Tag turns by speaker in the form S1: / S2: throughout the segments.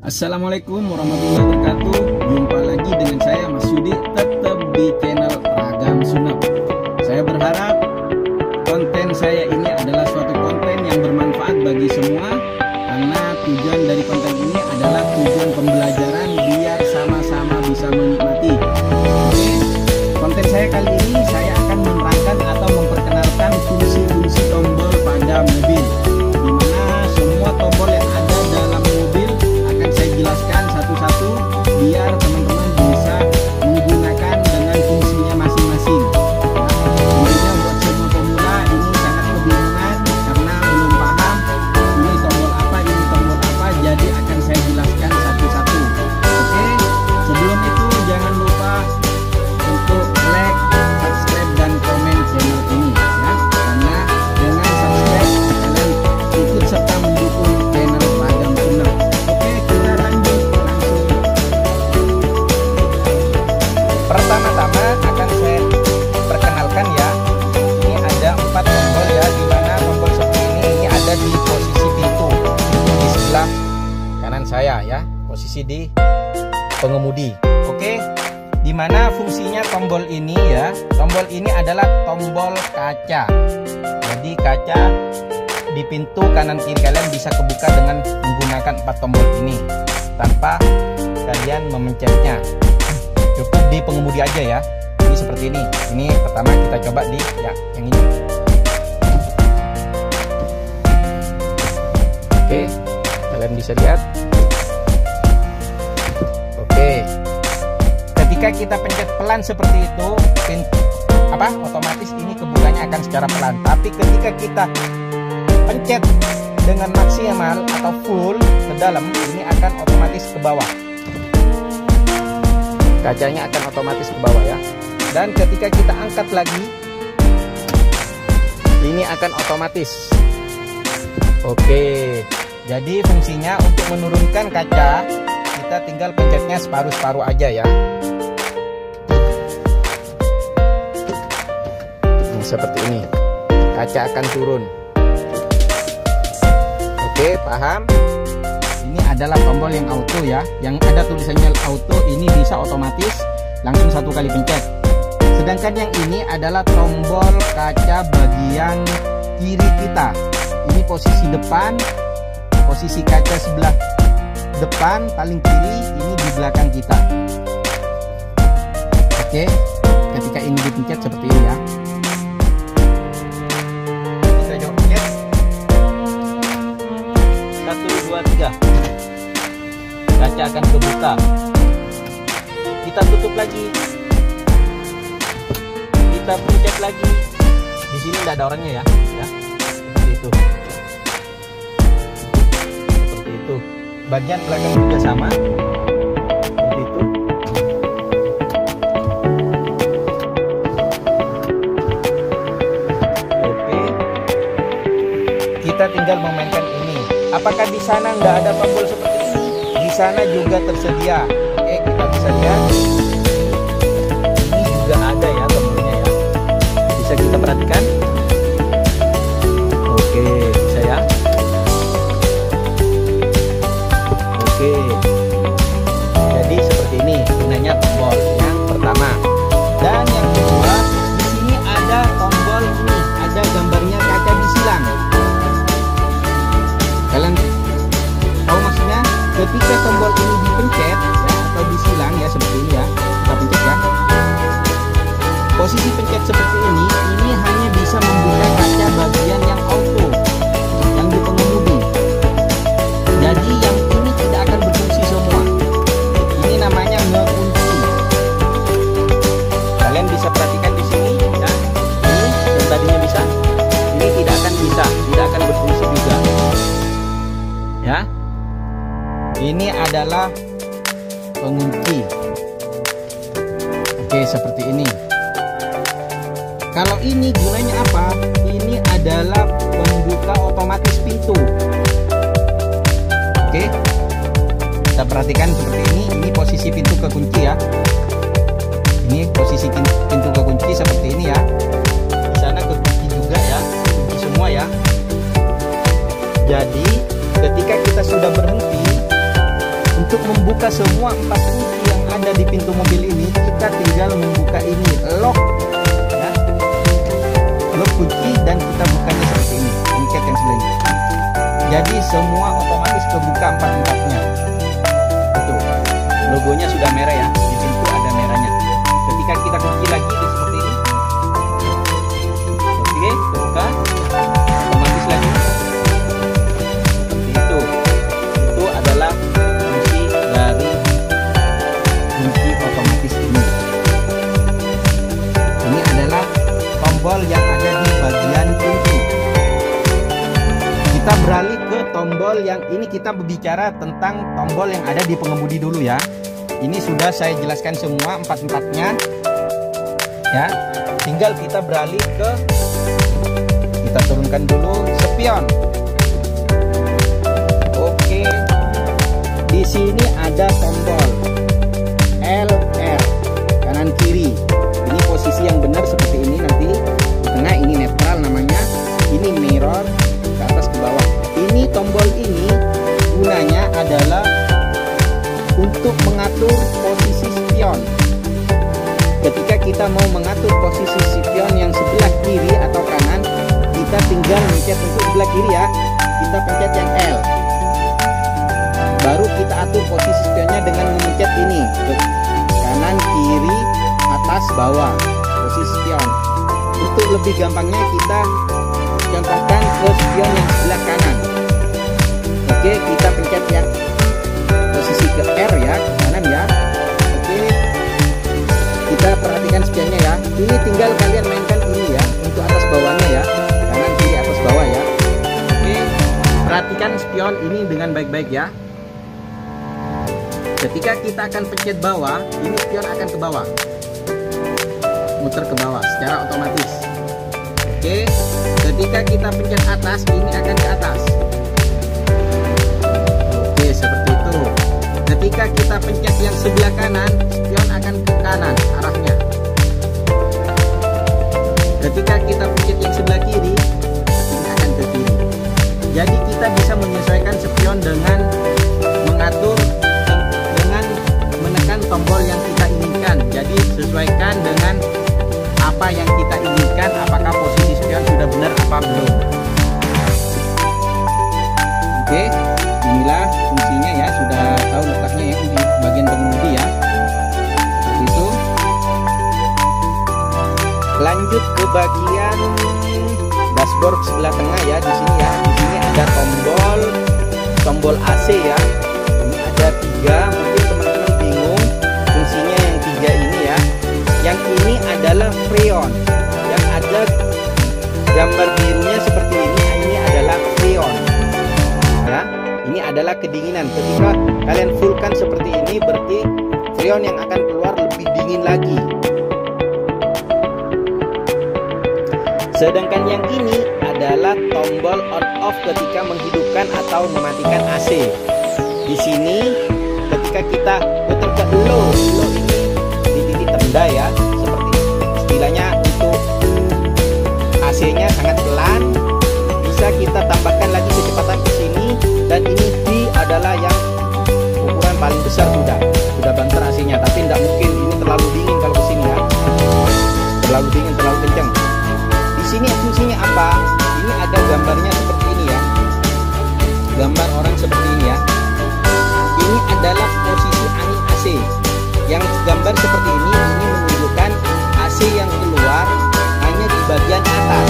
S1: Assalamualaikum warahmatullahi wabarakatuh. Jumpa lagi dengan saya Mas Yudi, tetap di channel Ragam Sunap. Saya berharap konten saya ini adalah suatu konten yang bermanfaat bagi semua, karena tujuan dari konten ini adalah tujuan pembelajaran biar sama-sama bisa menikmati. Oke, konten saya kali ini saya akan menerangkan atau memperkenalkan fungsi-fungsi tombol pada mobil, dimana semua tombol yang ada dalam mobil akan saya jelaskan satu-satu biar teman-teman bisa menggunakan dengan fungsinya masing-masing. Tentunya buat semua pemula ini sangat kebingungan karena belum paham ini tombol apa, jadi akan saya jelaskan satu-satu. Oke, sebelum itu jangan lupa untuk like, subscribe, dan komen channel ini ya, karena dengan subscribe kalian ikut serta mendukung channel Ragam Sunap. Oke, kita lanjut langsung. Pertama-tama akan saya perkenalkan ya, ini ada 4 tombol ya, dimana tombol seperti ini ada di posisi pintu di sebelah kanan saya ya, posisi di pengemudi. Oke, dimana fungsinya tombol ini ya, tombol ini adalah tombol kaca. Jadi kaca di pintu kanan kiri kalian bisa kebuka dengan menggunakan 4 tombol ini tanpa kalian memencetnya. Cukup di pengemudi aja ya. Ini seperti ini. Ini pertama kita coba di ya yang ini. Oke, kalian bisa lihat. Oke, ketika kita pencet pelan seperti itu, otomatis ini kebukanya akan secara pelan. Tapi ketika kita pencet dengan maksimal atau full ke dalam, ini akan otomatis ke bawah. Kacanya akan otomatis ke bawah ya. Dan ketika kita angkat lagi, ini akan otomatis. Oke, jadi fungsinya untuk menurunkan kaca, kita tinggal pencetnya separuh-separuh aja ya. Seperti ini, kaca akan turun. Oke, paham? Ini adalah tombol yang auto ya, yang ada tulisannya auto, ini bisa otomatis langsung 1 kali pencet. Sedangkan yang ini adalah tombol kaca bagian kiri kita. Ini posisi depan, posisi kaca sebelah depan paling kiri, ini di belakang kita. Oke, ketika ini dipencet seperti ini ya. Kaca akan kebuka. Kita tutup lagi. Kita pencet lagi. Di sini tidak ada orangnya ya. Seperti itu. Seperti itu. Bagian belakang juga sama. Seperti itu. Oke. Kita tinggal memainkan ini. Apakah di sana nggak ada tombol seperti ini? Di sana juga tersedia. Oke, kita bisa lihat. Ini juga ada ya tombolnya ya. Bisa kita perhatikan. Oke, bisa ya. Oke. Jadi seperti ini gunanya tombol yang pertama. Dan yang kedua, di sini ada tombol ini, ada gambarnya kaca disilang. Kalian tahu maksudnya? Ketika tombol ini dipencet ya, atau disilang ya seperti ini ya, kita pencet ya. Posisi pencet seperti ini hanya bisa membuka kaca bagian yang auto, yang di pengemudi. Jadi yang ini tidak akan berfungsi semua. Ini namanya ngekunci. Kalian bisa perhatikan di sini ya. Ini yang tadinya bisa, ini tidak akan bisa, tidak akan berfungsi juga. Ya, ini adalah pengunci. Oke, seperti ini. Kalau ini gunanya apa? Ini adalah pembuka otomatis pintu. Oke, kita perhatikan seperti ini. Ini posisi pintu kekunci ya. Ini posisi pintu kekunci seperti ini ya. Di sana kekunci juga ya, kunci semua ya. Jadi ketika kita sudah berhenti Untuk membuka semua 4 kunci yang ada di pintu mobil ini, kita tinggal membuka ini, lock ya. Lock kunci, dan kita bukanya seperti ini, pencet yang sebelah ini. Jadi semua otomatis kebuka 4-4-nya. Betul. Logonya sudah merah ya, di pintu ada merahnya. Ketika kita kunci lagi di seperti ini, oke, kebuka otomatis lagi. Seperti itu. Itu adalah fungsi dari kunci otomatis ini. Ini adalah tombol yang ada di bagian kunci. Kita beralih ke tombol yang ini, kita berbicara tentang tombol yang ada di pengemudi dulu ya. Ini sudah saya jelaskan semua 4-4-nya ya. Tinggal kita beralih ke, kita turunkan dulu spion. Oke. Di sini ada tombol LR kanan kiri. Ini posisi yang benar seperti ini, nanti di tengah ini netral namanya. Ini mirror ke atas ke bawah. Ini tombol ini gunanya adalah untuk mengatur posisi spion. Ketika kita mau mengatur posisi spion yang sebelah kiri atau kanan, kita tinggal mencet untuk sebelah kiri ya. Kita pencet yang L. Baru kita atur posisi spionnya dengan memencet ini, kanan, kiri, atas, bawah, posisi spion. Untuk lebih gampangnya kita contohkan ke spion yang sebelah kanan. Oke, kita pencet yang posisi ke R ya, ke kanan ya. Oke, kita perhatikan spionnya ya. Ini tinggal kalian mainkan ini ya, untuk atas bawahnya ya, kanan kiri atas bawah ya. Oke, perhatikan spion ini dengan baik-baik ya. Ketika kita akan pencet bawah, ini spion akan ke bawah, muter ke bawah secara otomatis. Oke, ketika kita pencet atas, ini akan ke atas. Oke, seperti itu. Ketika kita pencet yang sebelah kanan, spion akan ke kanan arahnya. Ketika kita pencet yang sebelah kiri, ini akan ke kiri. Jadi kita bisa menyesuaikan spion dengan mengatur, dengan menekan tombol yang kita inginkan. Jadi sesuaikan dengan apa yang kita inginkan, apakah posisi spion sudah benar apa belum. Oke, inilah fungsinya ya, sudah tahu letaknya ya di bagian pengemudi ya. Seperti itu. Lanjut ke bagian dashboard sebelah tengah ya, di sini ya. Di sini ada tombol AC ya. Ini ada 3, mungkin teman-teman bingung fungsinya yang 3 ini ya. Yang ini adalah freon, yang ada gambar birunya seperti ini adalah freon ya. Ini adalah kedinginan. Ketika kalian fullkan seperti ini, berarti freon yang akan keluar lebih dingin lagi. Sedangkan yang ini adalah tombol on off ketika menghidupkan atau mematikan AC. Di sini ketika kita putar ke low ini di titik terendah ya, seperti istilahnya untuk AC-nya sangat pelan, bisa kita tambahkan lagi kecepatan ke sini, dan ini D adalah yang ukuran paling besar, sudah banter AC-nya, tapi tidak mungkin ini terlalu dingin kalau ke sini ya. Terlalu dingin, terlalu kencang. Di sini fungsinya apa? Ini ada gambarnya seperti ini ya. Gambar orang seperti ini ya. Ini adalah posisi angin AC. Yang gambar seperti ini menunjukkan AC yang keluar hanya di bagian atas.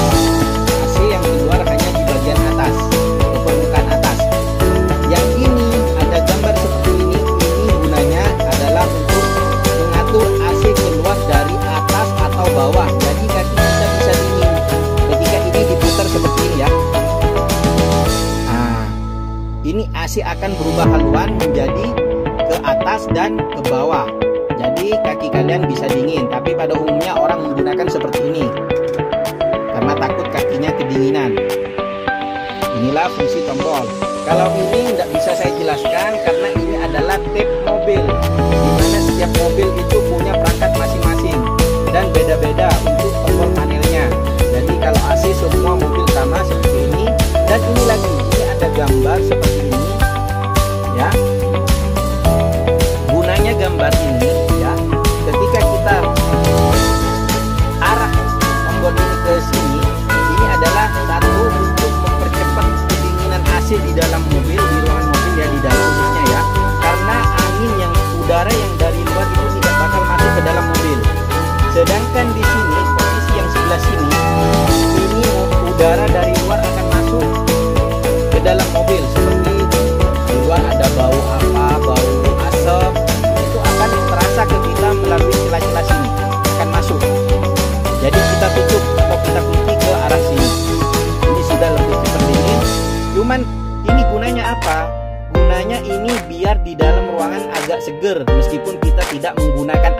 S1: AC yang keluar hanya di bagian atas, ke permukaan atas. Yang ini ada gambar seperti ini gunanya adalah untuk mengatur AC keluar dari atas atau bawah. Jadi kaki kita bisa dingin ketika ini diputar seperti ini ya. Nah, ini AC akan berubah haluan menjadi ke atas dan ke bawah. Jadi kaki kalian bisa dingin, tapi pada umumnya orang menggunakan seperti ini karena takut kakinya kedinginan. Inilah fungsi tombol. Kalau ini tidak bisa saya jelaskan karena ini adalah tipe mobil, dimana setiap mobil itu punya perangkat masing-masing dan beda-beda untuk tombol panelnya. Jadi kalau AC semua mobil sama seperti ini. Dan ini lagi, ini ada gambar seperti ini ya.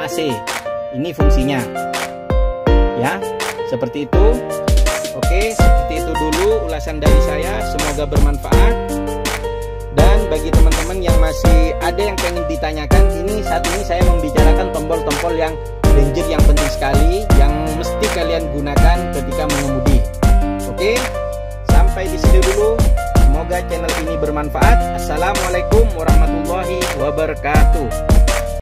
S1: AC. Ini fungsinya. Ya, seperti itu. Oke, seperti itu dulu ulasan dari saya. Semoga bermanfaat. Dan bagi teman-teman yang masih ada yang pengen ditanyakan, saat ini saya membicarakan tombol-tombol yang danger, yang penting sekali, yang mesti kalian gunakan ketika mengemudi. Oke, sampai di sini dulu. Semoga channel ini bermanfaat. Assalamualaikum warahmatullahi wabarakatuh.